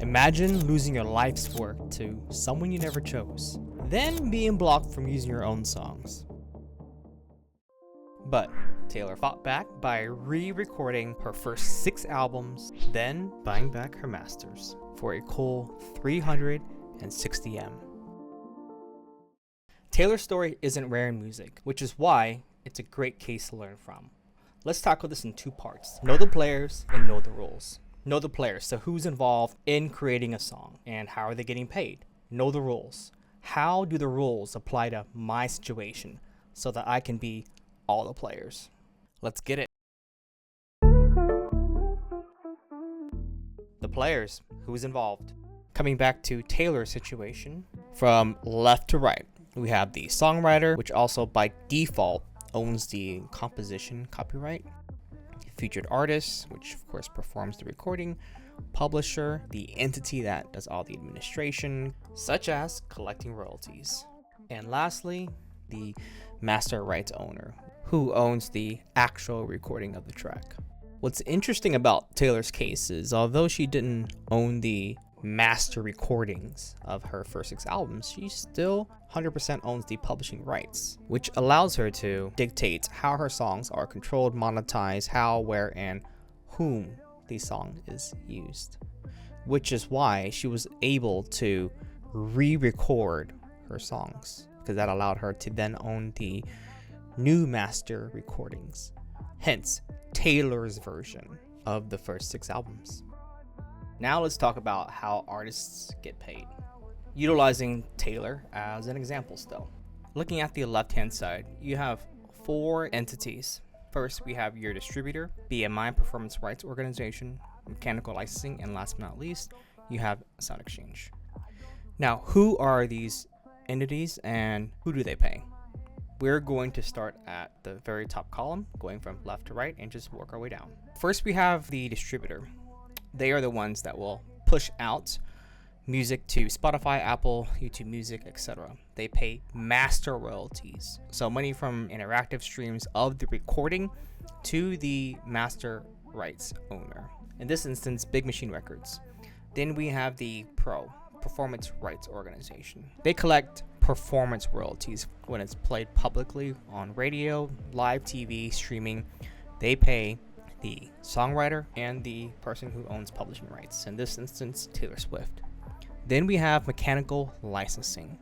Imagine losing your life's work to someone you never chose, then being blocked from using your own songs. But Taylor fought back by re-recording her first 6 albums, then buying back her masters for a cool $360M. Taylor's story isn't rare in music, which is why it's a great case to learn from. Let's tackle this in 2 parts: know the players and know the rules. Know the players, so who's involved in creating a song and how are they getting paid? Know the rules. How do the rules apply to my situation so that I can be all the players? Let's get it. The players, who's involved? Coming back to Taylor's situation, from left to right, we have the songwriter, which also by default owns the composition copyright. Featured artist, which of course performs the recording. Publisher, the entity that does all the administration, such as collecting royalties. And lastly, the master rights owner, who owns the actual recording of the track. What's interesting about Taylor's case is, although she didn't own the master recordings of her first 6 albums, she still 100% owns the publishing rights, which allows her to dictate how her songs are controlled, monetized, how, where, and whom the song is used. Which is why she was able to re-record her songs, because that allowed her to then own the new master recordings, hence Taylor's version of the first 6 albums. Now let's talk about how artists get paid, utilizing Taylor as an example still. Looking at the left-hand side, you have 4 entities. First, we have your distributor, BMI Performance Rights Organization, Mechanical Licensing, and last but not least, you have Sound Exchange. Now, who are these entities and who do they pay? We're going to start at the very top column, going from left to right, and just work our way down. First, we have the distributor. They are the ones that will push out music to Spotify, Apple, YouTube Music, etc. They pay master royalties, so money from interactive streams of the recording to the master rights owner. In this instance, Big Machine Records. Then we have the Performance Rights Organization. They collect performance royalties when it's played publicly on radio, live TV, streaming. They pay the songwriter and the person who owns publishing rights, in this instance Taylor Swift. Then we have Mechanical Licensing.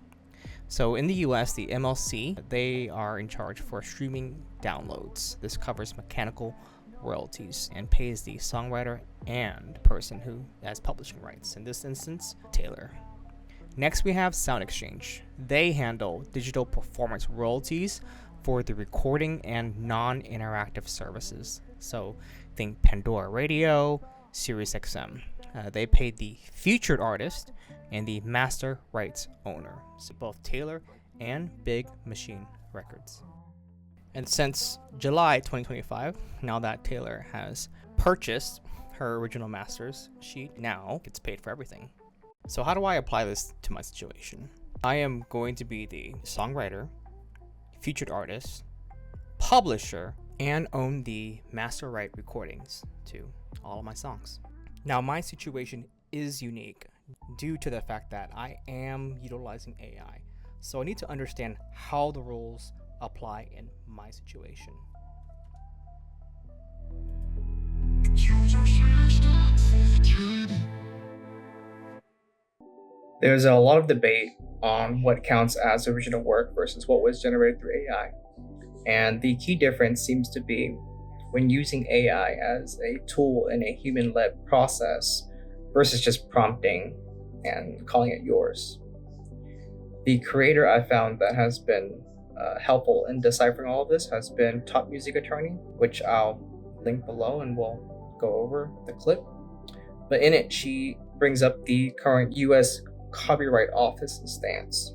So in the US, the MLC, they are in charge for streaming downloads. This covers mechanical royalties and pays the songwriter and person who has publishing rights, in this instance Taylor. Next we have Sound Exchange. They handle digital performance royalties for the recording and non-interactive services. So think Pandora Radio, SiriusXM. They paid the featured artist and the master rights owner, so both Taylor and Big Machine Records. And since July 2025, now that Taylor has purchased her original masters, she now gets paid for everything. So how do I apply this to my situation? I am going to be the songwriter, featured artist, publisher, and own the master right recordings to all of my songs. Now, my situation is unique due to the fact that I am utilizing AI. So I need to understand how the rules apply in my situation. There's a lot of debate on what counts as original work versus what was generated through AI. And the key difference seems to be when using AI as a tool in a human-led process versus just prompting and calling it yours. The creator I found that has been helpful in deciphering all of this has been Top Music Attorney, which I'll link below and we'll go over the clip. But in it, she brings up the current US Copyright Office stance,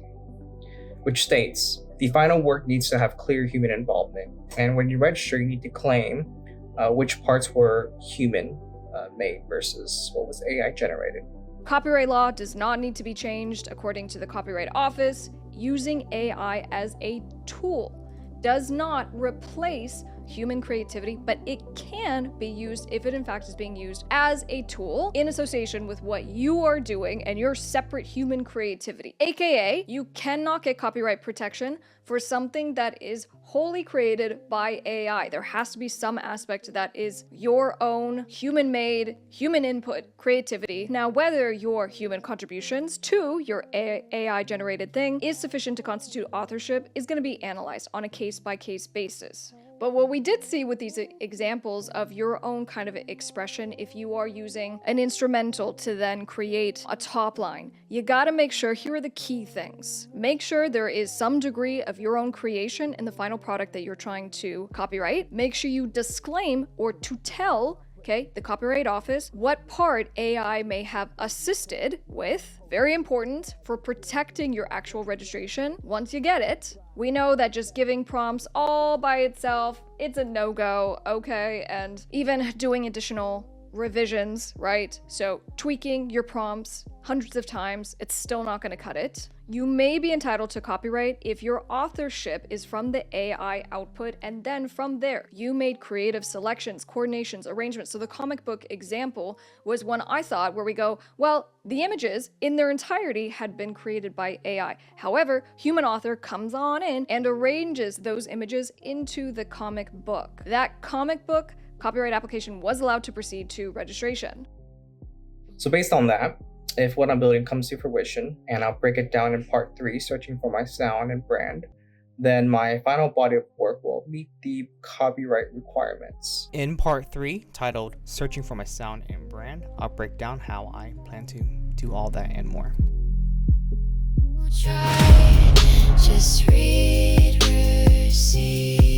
which states, the final work needs to have clear human involvement. And when you register, you need to claim which parts were human made versus what was AI generated. Copyright law does not need to be changed according to the Copyright Office. Using AI as a tool does not replace human creativity, but it can be used, if it in fact is being used, as a tool in association with what you are doing and your separate human creativity. AKA, you cannot get copyright protection for something that is wholly created by AI. There has to be some aspect that is your own human-made, human input creativity. Now, whether your human contributions to your AI-generated thing is sufficient to constitute authorship is going to be analyzed on a case-by-case basis. But what we did see with these examples of your own kind of expression, if you are using an instrumental to then create a top line, you gotta make sure, here are the key things. Make sure there is some degree of your own creation in the final product that you're trying to copyright. Make sure you disclaim or to tell the Copyright Office what part AI may have assisted with. Very important for protecting your actual registration. Once you get it, we know that just giving prompts all by itself, it's a no-go, okay? And even doing additional revisions, right? So tweaking your prompts hundreds of times, it's still not going to cut it. You may be entitled to copyright if your authorship is from the AI output, and then from there, you made creative selections, coordinations, arrangements. So the comic book example was one I thought where we go, well, the images in their entirety had been created by AI. However, human author comes on in and arranges those images into the comic book. That comic book copyright application was allowed to proceed to registration. So based on that, if what I'm building comes to fruition, and I'll break it down in part 3, searching for my sound and brand, then my final body of work will meet the copyright requirements. In part 3, titled Searching for My Sound and Brand, I'll break down how I plan to do all that and more. Try, just read, receive.